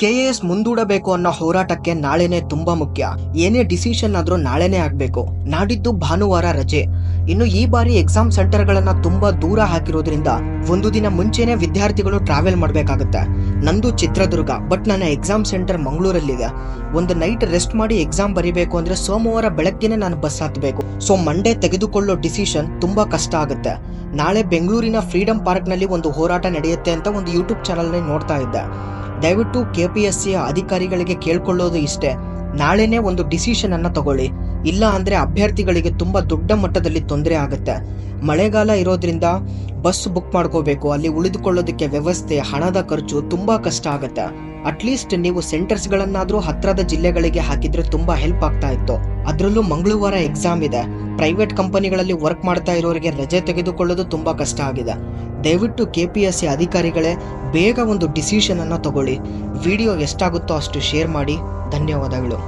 KAS ಮುಂದೂಡಬೇಕು ಅನ್ನೋ ಹೋರಾಟಕ್ಕೆ ನಾಳೆನೆ ತುಂಬಾ ಮುಖ್ಯ. ಏನೇ ಡಿಸಿಷನ್ ಆದ್ರೂ ನಾಳೆನೆ ಆಗ್ಬೇಕು. ನಾಡಿದ್ದು ಭಾನುವಾರ ರಜೆ. ಇನ್ನು ಈ ಬಾರಿ ಎಕ್ಸಾಮ್ ಸೆಂಟರ್ಗಳನ್ನ ತುಂಬಾ ದೂರ ಹಾಕಿರೋದ್ರಿಂದ ಒಂದು ದಿನ ಮುಂಚೆನೆ ವಿದ್ಯಾರ್ಥಿಗಳು ಟ್ರಾವೆಲ್ ಮಾಡ್ಬೇಕಾಗುತ್ತೆ. ನಂದು ಚಿತ್ರದುರ್ಗ, ಬಟ್ ನನ್ನ ಎಕ್ಸಾಮ್ ಸೆಂಟರ್ ಮಂಗಳೂರಲ್ಲಿದೆ. ಒಂದು ನೈಟ್ ರೆಸ್ಟ್ ಮಾಡಿ ಎಕ್ಸಾಮ್ ಬರಿಬೇಕು ಅಂದ್ರೆ ಸೋಮವಾರ ಬೆಳಗ್ಗೆನೆ ನಾನು ಬಸ್ ಹತ್ತಬೇಕು. ಸೊ ಮಂಡೇ ತೆಗೆದುಕೊಳ್ಳೋ ಡಿಸಿಷನ್ ತುಂಬಾ ಕಷ್ಟ ಆಗುತ್ತೆ. ನಾಳೆ ಬೆಂಗಳೂರಿನ ಫ್ರೀಡಂ ಪಾರ್ಕ್ ನಲ್ಲಿ ಒಂದು ಹೋರಾಟ ನಡೆಯುತ್ತೆ ಅಂತ ಒಂದು ಯೂಟ್ಯೂಬ್ ಚಾನಲ್ ನೋಡ್ತಾ ಇದ್ದೆ. ದಯವಿಟ್ಟು KPSC ಅಧಿಕಾರಿಗಳಿಗೆ ಕೇಳ್ಕೊಳ್ಳೋದು ಇಷ್ಟೇ, ನಾಳೆನೇ ಒಂದು ಡಿಸಿಷನ್ ಅನ್ನ ತಗೊಳ್ಳಿ. ಇಲ್ಲ ಅಂದ್ರೆ ಅಭ್ಯರ್ಥಿಗಳಿಗೆ ತುಂಬಾ ದೊಡ್ಡ ಮಟ್ಟದಲ್ಲಿ ತೊಂದರೆ ಆಗುತ್ತೆ. ಮಳೆಗಾಲ ಇರೋದ್ರಿಂದ ಬಸ್ ಬುಕ್ ಮಾಡ್ಕೋಬೇಕು, ಅಲ್ಲಿ ಉಳಿದುಕೊಳ್ಳೋದಕ್ಕೆ ವ್ಯವಸ್ಥೆ, ಹಣದ ಖರ್ಚು ತುಂಬಾ ಕಷ್ಟ ಆಗುತ್ತೆ. ಅಟ್ಲೀಸ್ಟ್ ನೀವು ಸೆಂಟರ್ಸ್ ಗಳನ್ನಾದ್ರೂ ಹತ್ರದ ಜಿಲ್ಲೆಗಳಿಗೆ ಹಾಕಿದ್ರೆ ತುಂಬಾ ಹೆಲ್ಪ್ ಆಗ್ತಾ ಇತ್ತು. ಅದರಲ್ಲೂ ಮಂಗಳವಾರ ಎಕ್ಸಾಮ್ ಇದೆ. ಪ್ರೈವೇಟ್ ಕಂಪನಿಗಳಲ್ಲಿ ವರ್ಕ್ ಮಾಡ್ತಾ ಇರೋರಿಗೆ ರಜೆ ತೆಗೆದುಕೊಳ್ಳೋದು ತುಂಬಾ ಕಷ್ಟ ಆಗಿದೆ. ದಯವಿಟ್ಟು KPSC ಅಧಿಕಾರಿಗಳೇ ಬೇಗ ಒಂದು ಡಿಸಿಷನ್ ಅನ್ನ ತಗೊಳ್ಳಿ. ವಿಡಿಯೋ ಎಷ್ಟಾಗುತ್ತೋ ಅಷ್ಟು ಶೇರ್ ಮಾಡಿ. ಧನ್ಯವಾದಗಳು.